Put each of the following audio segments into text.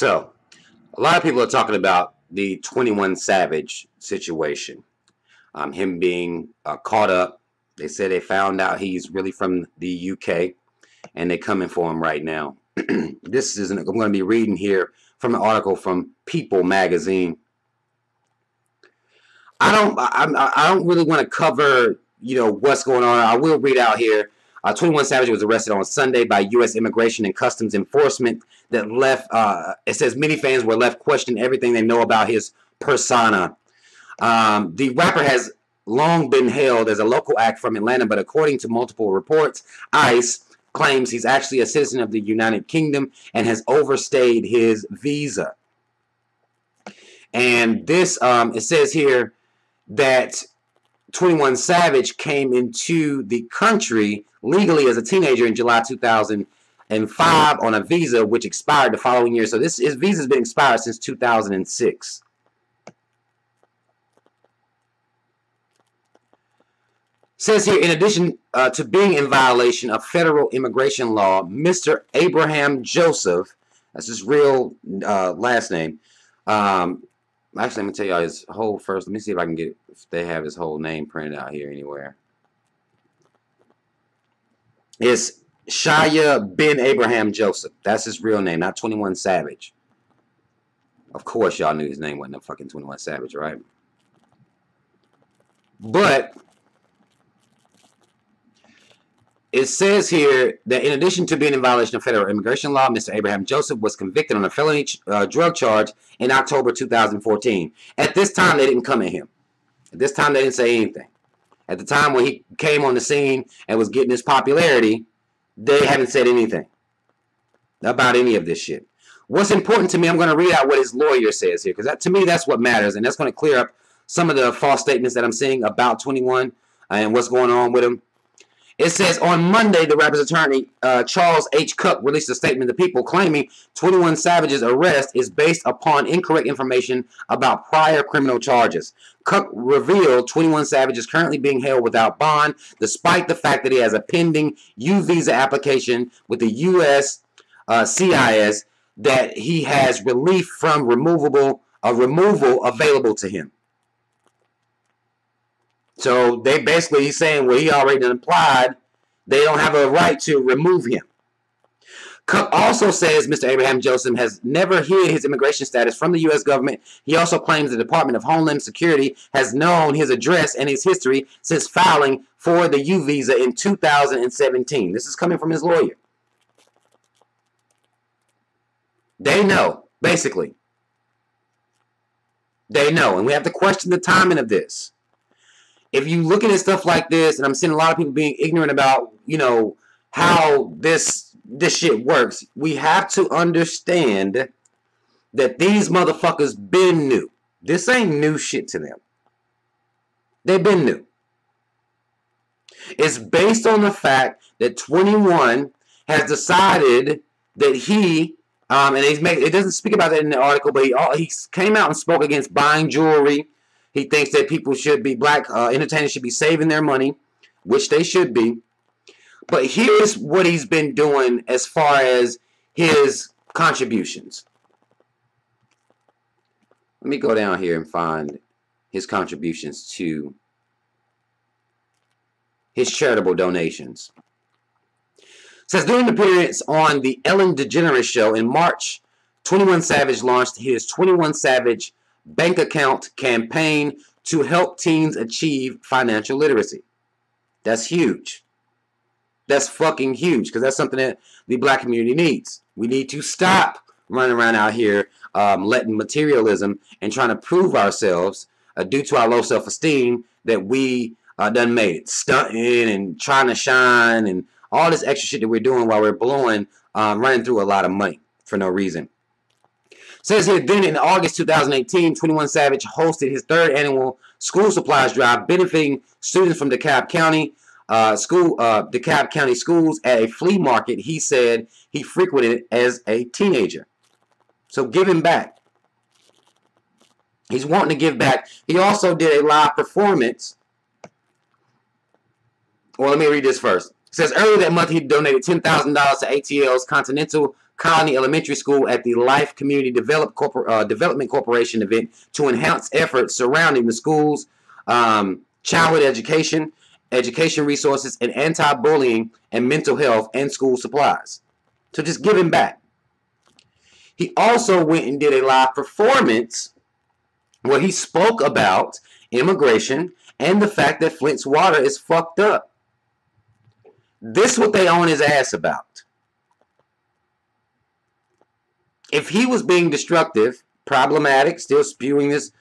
So, a lot of people are talking about the 21 Savage situation. Him being caught up. They said they found out he's really from the UK, and they're coming for him right now. This isn't. I'm going to be reading here from an article from People magazine. I don't really want to cover, what's going on. I will read out here. 21 Savage was arrested on Sunday by U.S. Immigration and Customs Enforcement that left, it says many fans were left questioning everything they know about his persona. The rapper has long been hailed as a local act from Atlanta, but according to multiple reports, ICE claims he's actually a citizen of the United Kingdom and has overstayed his visa. And this, it says here that 21 Savage came into the country legally as a teenager in July 2005 on a visa which expired the following year. So his visa has been expired since 2006. Says here, in addition to being in violation of federal immigration law, Mr. Abraham Joseph, that's his real last name. Actually, let me tell y'all his whole first. Let me see if I can get, if they have his whole name printed out here anywhere. It's Shia bin Abraham Joseph. That's his real name, not 21 Savage. Of course, y'all knew his name wasn't a fucking 21 Savage, right? But it says here that in addition to being in violation of federal immigration law, Mr. Abraham Joseph was convicted on a felony drug charge in October 2014. At this time, they didn't come at him. At this time, they didn't say anything. At the time when he came on the scene and was getting his popularity, they haven't said anything about any of this shit. What's important to me, I'm going to read out what his lawyer says here, because to me, that's what matters, and that's going to clear up some of the false statements that I'm seeing about 21 and what's going on with him. It says, on Monday, the rapper's attorney, Charles H. Cook, released a statement to People claiming 21 Savage's arrest is based upon incorrect information about prior criminal charges. Cook revealed 21 Savage is currently being held without bond, despite the fact that he has a pending U-Visa application with the U.S. CIS that he has relief from removal available to him. So they basically, he's saying, well, he already applied. They don't have a right to remove him. Cook also says Mr. Abraham Joseph has never hid his immigration status from the U.S. government. He also claims the Department of Homeland Security has known his address and his history since filing for the U visa in 2017. This is coming from his lawyer. They know, basically. They know, and we have to question the timing of this. If you look at stuff like this, and I'm seeing a lot of people being ignorant about, how this shit works, we have to understand that these motherfuckers been new. This ain't new shit to them. They've been new. It's based on the fact that 21 has decided that he, and it doesn't speak about that in the article, but he came out and spoke against buying jewelry. He thinks that people should be, black entertainers should be saving their money, which they should be. But here's what he's been doing as far as his contributions. Let me go down here and find his contributions to his charitable donations. It says, during the appearance on the Ellen DeGeneres show in March, 21 Savage launched his 21 Savage bank account campaign to help teens achieve financial literacy. That's huge. That's fucking huge, because that's something that the black community needs. We need to stop running around out here letting materialism and trying to prove ourselves due to our low self-esteem that we done made it. Stunting and trying to shine and all this extra shit that we're doing while we're blowing, running through a lot of money for no reason. Says here, then in August 2018, 21 Savage hosted his third annual school supplies drive, benefiting students from DeKalb County schools at a flea market he said he frequented as a teenager. So giving back. He's wanting to give back. He also did a live performance. Well, let me read this first. It says, earlier that month he donated $10,000 to ATL's Continental Colony Elementary School at the Life Community Development Corporation event to enhance efforts surrounding the school's childhood education, education resources, and anti-bullying and mental health and school supplies. So just giving back. He also went and did a live performance where he spoke about immigration and the fact that Flint's water is fucked up. This is what they own his ass about. If he was being destructive, problematic, still spewing this,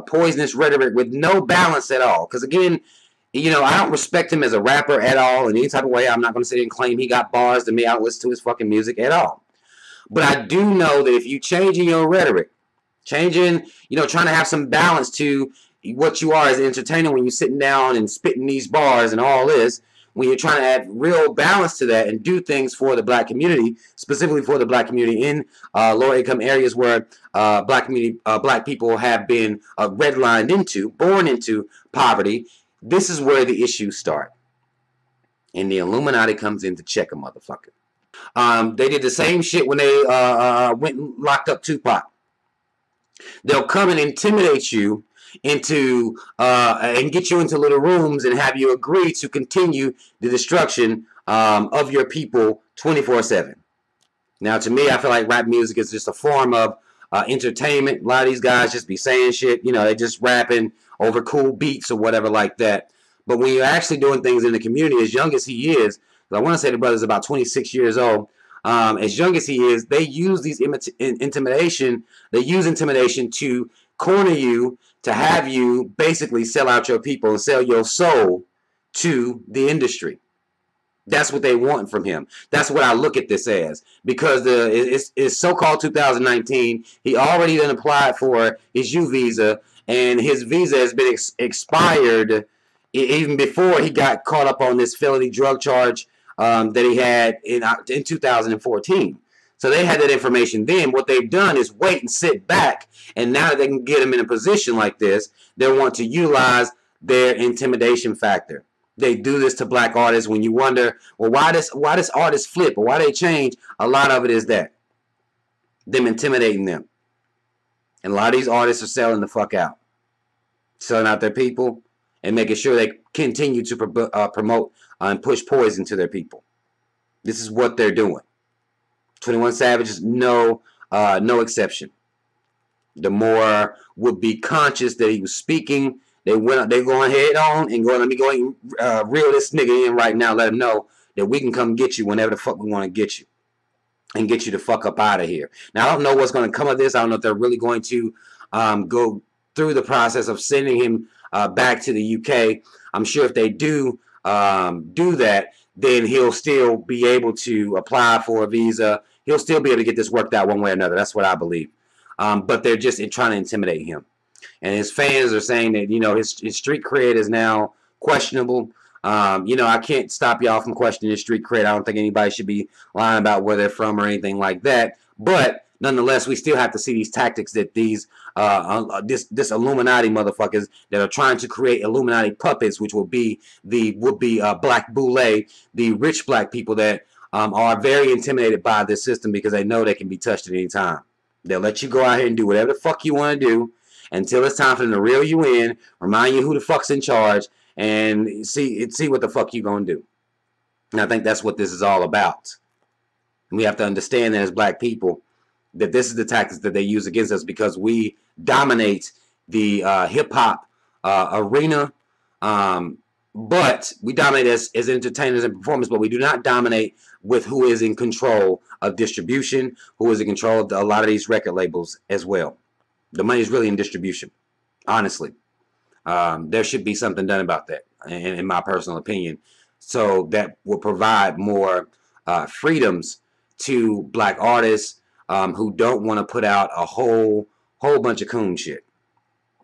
poisonous rhetoric with no balance at all. Because again, I don't respect him as a rapper at all in any type of way. I'm not going to sit here and claim he got bars to me. I don't listen to his fucking music at all. But I do know that if you changing your rhetoric, trying to have some balance to what you are as an entertainer when you're sitting down and spitting these bars and all this, when you're trying to add real balance to that and do things for the black community, specifically for the black community in lower income areas where black people have been born into poverty, this is where the issues start. And the Illuminati comes in to check a motherfucker. They did the same shit when they went and locked up Tupac. They'll come and intimidate you into and get you into little rooms and have you agree to continue the destruction of your people 24/7. Now, to me, I feel like rap music is just a form of entertainment. A lot of these guys just be saying shit. They just rapping over cool beats or whatever like that. But when you're actually doing things in the community, as young as he is, I want to say the brother's about 26 years old. As young as he is, they use intimidation. They use intimidation to corner you, to have you basically sell out your people and sell your soul to the industry. That's what they want from him. That's what I look at this as. Because it's so-called 2019. He already done applied for his U visa, and his visa has been expired even before he got caught up on this felony drug charge that he had in 2014. So they had that information then. What they've done is wait and sit back, and now that they can get him in a position like this, they want to utilize their intimidation factor. They do this to black artists. When you wonder, well, why this artist flip or why they change, a lot of it is that. Them intimidating them. And a lot of these artists are selling the fuck out. Selling out their people and making sure they continue to promote and push poison to their people. This is what they're doing. 21 Savage is no exception. The more would be conscious that he was speaking, they're going head on and going, let me go and reel this nigga in right now, let him know that we can come get you whenever the fuck we want to get you. And get you the fuck up out of here. Now, I don't know what's going to come of this. I don't know if they're really going to go through the process of sending him back to the UK. I'm sure if they do that, then he'll still be able to apply for a visa. He'll still be able to get this worked out one way or another. That's what I believe. But they're just trying to intimidate him. And his fans are saying that, his street cred is now questionable. I can't stop y'all from questioning his street cred. I don't think anybody should be lying about where they're from or anything like that. But nonetheless, we still have to see these tactics that these this Illuminati motherfuckers that are trying to create Illuminati puppets, which will be black boule, the rich black people that are very intimidated by this system because they know they can be touched at any time. They'll let you go out here and do whatever the fuck you want to do until it's time for them to reel you in, remind you who the fuck's in charge, and see what the fuck you gonna do. And I think that's what this is all about. And we have to understand that as black people, that this is the tactics that they use against us because we dominate the hip-hop arena, but we dominate as entertainers and performers, but we do not dominate with who is in control of distribution, who is in control of a lot of these record labels as well. The money is really in distribution, honestly. There should be something done about that, in my personal opinion, so that will provide more freedoms to black artists who don't want to put out a whole bunch of coon shit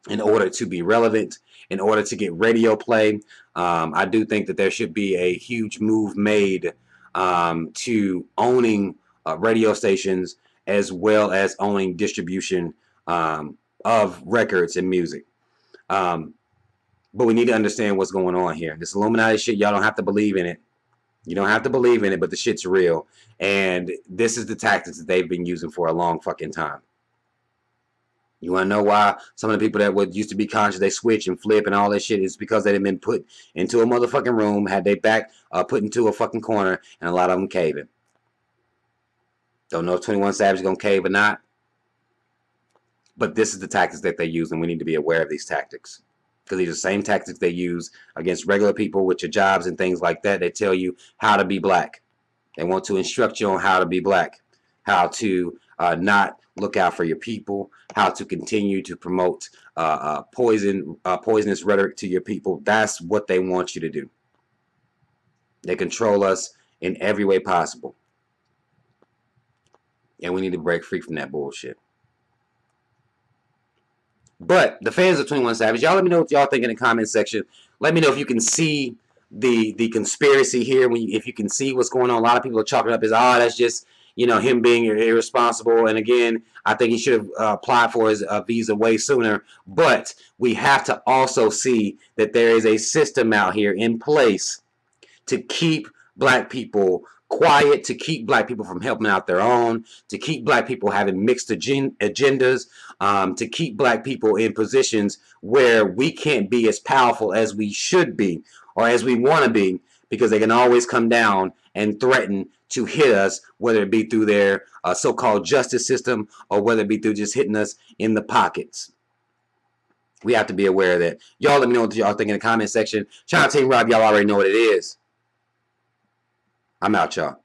in order to be relevant, in order to get radio play. I do think that there should be a huge move made to owning radio stations as well as owning distribution of records and music. But we need to understand what's going on here. This Illuminati shit, y'all don't have to believe in it. You don't have to believe in it, but the shit's real. And this is the tactics that they've been using for a long fucking time. You want to know why some of the people that would used to be conscious, they switch and flip and all that shit, is because they've been put into a motherfucking room, had their back put into a fucking corner, and a lot of them caving. Don't know if 21 Savage is going to cave or not. But this is the tactics that they use, and we need to be aware of these tactics. Because these are the same tactics they use against regular people with your jobs and things like that. They tell you how to be black. They want to instruct you on how to be black. How to not look out for your people. How to continue to promote poisonous rhetoric to your people. That's what they want you to do. They control us in every way possible. And we need to break free from that bullshit. But the fans of 21 Savage, y'all let me know what y'all think in the comment section. Let me know if you can see the conspiracy here. If you can see what's going on. A lot of people are chalking up as, oh, that's just, you know, him being irresponsible. And again, I think he should have applied for his visa way sooner. But we have to also see that there is a system out here in place to keep black people quiet, to keep black people from helping out their own, to keep black people having mixed agendas, to keep black people in positions where we can't be as powerful as we should be or as we want to be, because they can always come down and threaten to hit us, whether it be through their so-called justice system or whether it be through just hitting us in the pockets. We have to be aware of that. Y'all let me know what y'all think in the comment section. Shout out to Team Rob. Y'all already know what it is. I'm out, y'all.